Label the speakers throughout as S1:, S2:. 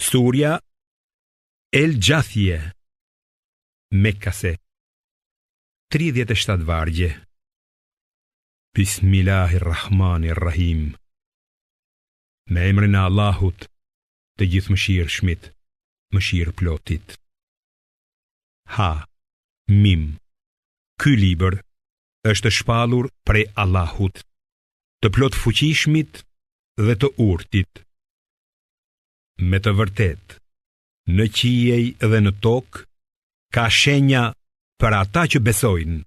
S1: Surja El Gjathje, Mekkase, 37 vargje. Bismillahirrahmanirrahim. Me emrin e Allahut, të gjithë mëshirshmit, mëshirë plotit. Ha, Mim. Ky libër është shpallur prej Allahut, të plot fuqishmit dhe të urtit. Me të vërtet, në qiej dhe në tokë ka shenja për ata që besojnë.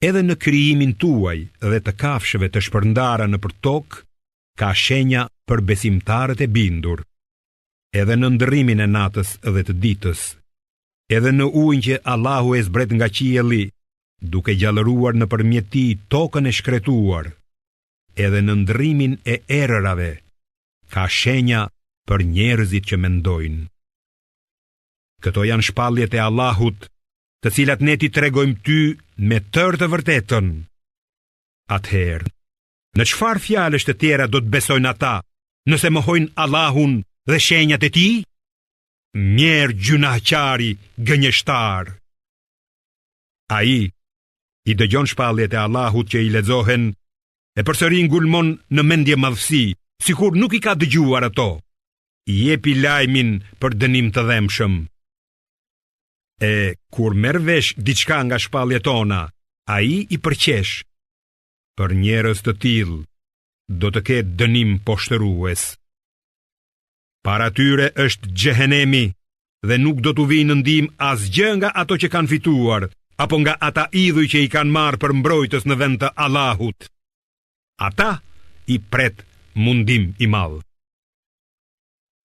S1: Edhe në krijimin tuaj dhe të kafshëve të shpërndara nëpër tokë ka shenja për besimtarët e bindur. Edhe në ndërrimin e natës dhe të ditës, edhe në ujin që Allahu e zbret nga qielli, duke gjallëruar nëpërmjet tij tokën e shkretuar, edhe në ndërrimin e erërave ka shenja për njerëzit që mendojnë. Këto janë shpalljet e Allahut, të cilat ne ti tregojmë ty me tërë të vërtetën. Atëherë, në çfarë fjalësh të tjera do të besojnë ata, nëse mohojnë Allahun dhe shenjat e tij? Mjerë gjunaqari gënjeshtar. Ai i dëgjon shpalljet e Allahut që i lexohen, e përsëri ngulmon në mendje madhësi, sikur nuk i ka dëgjuar ato. I jepi lajmin për dënim të dhemshëm. E kur merr vesh diçka nga shpalljet tona, ai i përqesh. Për njerëz të tillë do të ketë dënim poshtërues. Para tyre është xhehenemi dhe nuk do t'u vijë në ndihmë asgjë nga ato që kanë fituar, apo nga ata idhuj që i kanë marrë për mbrojtës në vend të Allahut. Ata i pret mundim i madh.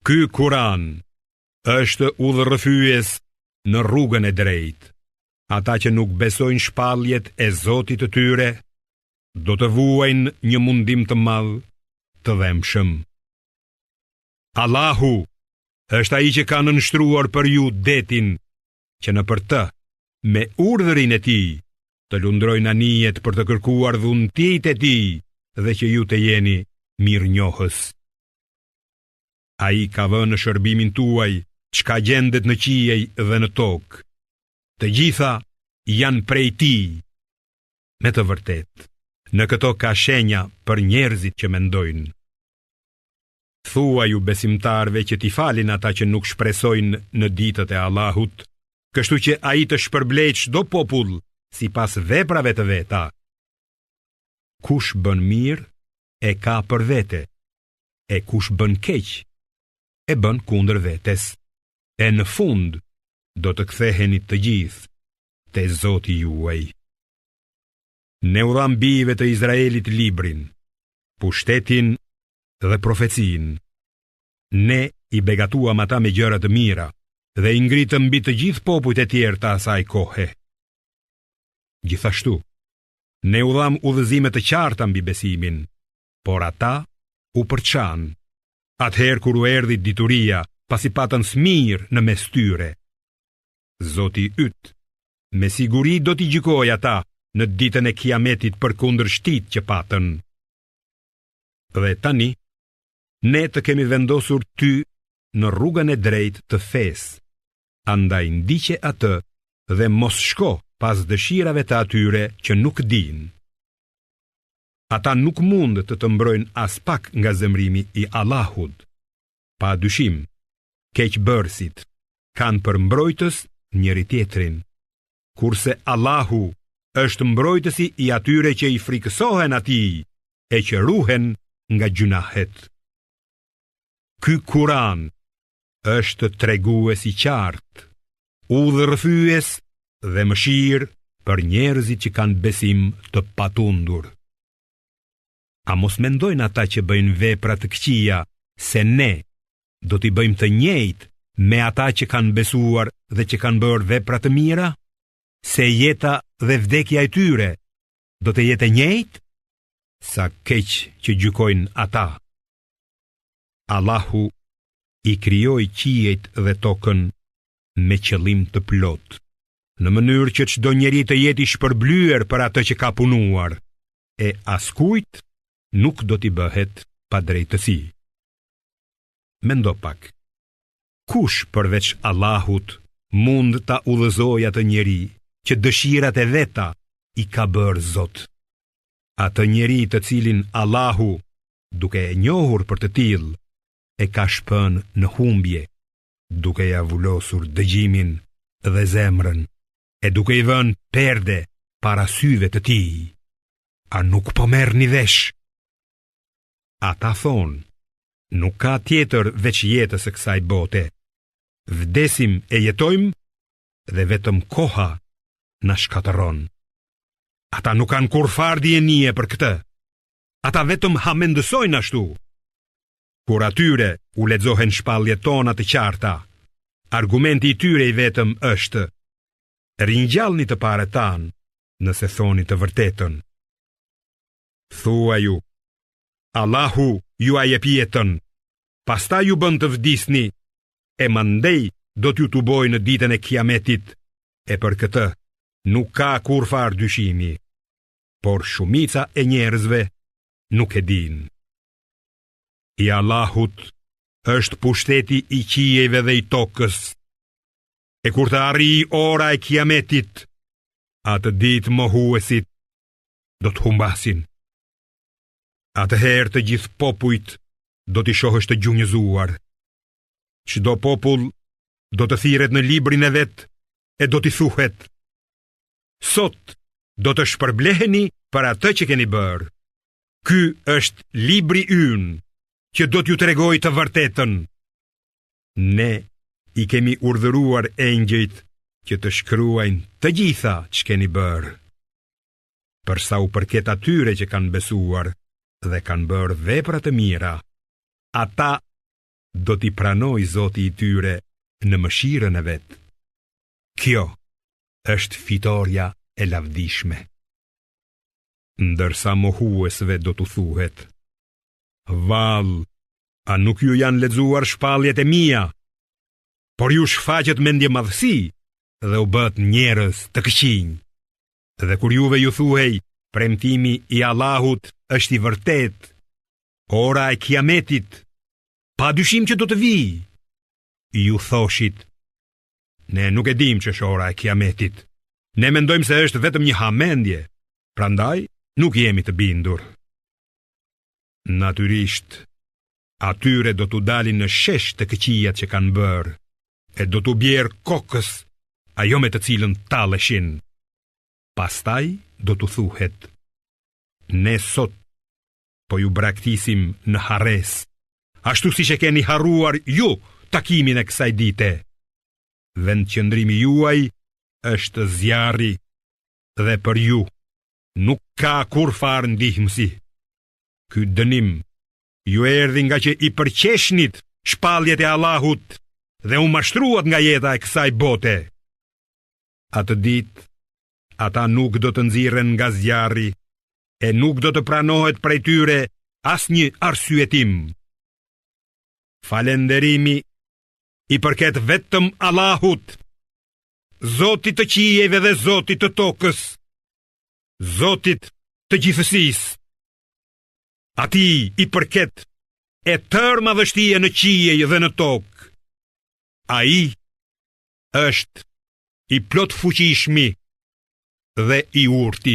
S1: Ky Kur'an është udhërrëfyes në rrugën e drejtë. Ata që nuk besojnë shpalljet e Zotit të tyre do të vuajnë një mundim të madh të dhemshëm. Allahu është ai që ka nënshtruar për ju detin, që nëpër të, me urdhërin e tij, të lundrojnë anijet për të kërkuar dhuntit e tij dhe që ju të jeni mirënjohës. Ai ka vënë në shërbimin tuaj çka gjendet në qiej dhe në tokë. Të gjitha janë prej tij. Me të vërtetë, në këto ka shenja për njerëzit që mendojnë. Thua ju besimtarve që t'i falin ata që nuk shpresojnë në ditët e Allahut, kështu që ai të shpërblejë çdo popull sipas veprave të veta. Kush bën mirë e ka për vete, e kush bën keq e bën kundër vetes. E në fund do të ktheheni të gjithë te Zoti juaj. Ne u dham bijve të Izraelit librin, pushtetin dhe profecinë. Ne i begatuam ata me gjëra të mira dhe i ngritëm mbi të gjithë popujt e tjerë të asaj kohe. Gjithashtu, ne u dham udhëzime të qarta mbi besimin, por ata u përçan. Atëherë kur u erdhi dituria, pasi patën smir në mes tyre. Zoti yt, me siguri do t'i gjykoj ata në ditën e kiametit për kundërshtit që patën. Dhe tani, ne të kemi vendosur ty në rrugën e drejtë të fesë. Andaj ndiqe atë dhe mos shko pas dëshirave të atyre që nuk dinë. Ata nuk mund të mbrojnë as pak nga zemrimi i Allahut. Pa dyshim, keqbërësit kanë për mbrojtës njëri tjetrin, kurse Allahu është mbrojtësi i atyre që i frikësohen atij e që ruhen nga gjunahet. Ky Kur'an është tregues i qartë, udhërrëfyes dhe mëshirë për njerëzit që kanë besim të patundur. A mos mendojnë ata që bëjnë vepra të këqija se ne do t'i bëjmë të njëjtë me ata që kanë besuar dhe që kanë bërë vepra të mira? Se jeta dhe vdekja e tyre do të jetë e njëjtë? Sa keq që gjykojnë ata. Allahu i krijoi qiejt dhe tokën me qëllim të plot, në mënyrë që çdo njeri të jetë i shpërblyer për atë që ka punuar, e askujt nuk do t'i bëhet pa drejtësi. Mendo pak, Kush përveç Allahut mund ta udhëzojë atë njeri që dëshirat e veta i ka bërë Zot? Atë njeri të cilin Allahu, duke e njohur për të tillë, e ka shpën në humbje, duke ja vullosur dëgjimin dhe zemrën, e duke i vënë perde para syve të tij. A nuk po merrni vesh? Ata thonë, nuk ka tjetër veç jetës së kësaj bote. Vdesim e jetojmë dhe vetëm koha na shkatëron. Ata nuk kanë kur far dienie për këtë. Ata vetëm hamendësojnë ashtu. Kur atyre u lexohen shpalljet tona të qarta, argumenti i tyre i vetëm është: ringjallni të parët tan, nëse thoni të vërtetën. Thua ju, Allahu ju a jep jetën, pastaj ju bën të vdisni, e mandej do t'ju tuboj në ditën e kiametit, e për këtë nuk ka kur far dyshimi, por shumica e njerëzve nuk e din. I Allahut është pushteti i qijeve dhe i tokës, e kur të arrijë ora e kiametit, atë ditë mohuesit do të humbasin. Atëherë të gjithë popujt do t'i shohësh të gjunjëzuar. Çdo popull do të thirret në librin e vet e do t'i thuhet: sot do të shpërbleheni për atë që keni bërë. Ky është libri ynë që do t'ju tregoj të vërtetën. Ne i kemi urdhëruar engjëjt që të shkruajnë të gjitha që keni bërë. Për sa u përket atyre që kanë besuar dhe kanë bërë vepra të mira, ata do t'i pranoj Zoti i tyre në mëshirën e vet. Kjo është fitoria e lavdishme. Ndërsa mohuesve do t'u thuhet: vallë, a nuk ju janë lexuar shpalljet e mia? Por ju shfaqet mendje madhësi dhe u bët njerëz të këqinj. Dhe kur juve ju thuhej: premtimi i Allahut është i vërtet, ora e kiametit pa dyshim që do të vijë, ju thoshit: ne nuk e dim që është ora e kiametit. Ne mendojmë se është vetëm një hamendje, prandaj nuk jemi të bindur. Natyrisht, atyre do t'u dalin në shesh të këqijat që kanë bërë, e do t'u bjerë kokës ajo me të cilën talleshin. Pastaj do t'u thuhet: ne sot po ju braktisim në harres, ashtu siç e keni harruar ju takimin e kësaj dite. Vendqëndrimi juaj është zjarri dhe për ju nuk ka kur far ndihmësi. Ky dënim ju erdhi nga që i përqeshnit shpalljet e Allahut dhe u mashtruat nga jeta e kësaj bote. Atë ditë ata nuk do të nxirren nga zjarri e nuk do të pranohet prej tyre asnjë arsyetim. Falënderimi i përket vetëm Allahut, Zotit të qijeve dhe Zotit të tokës, Zotit të gjithësisë. Atij i përket e tërë madhështia në qije dhe në tokë. Ai është i plot fuqishmi dhe i urti.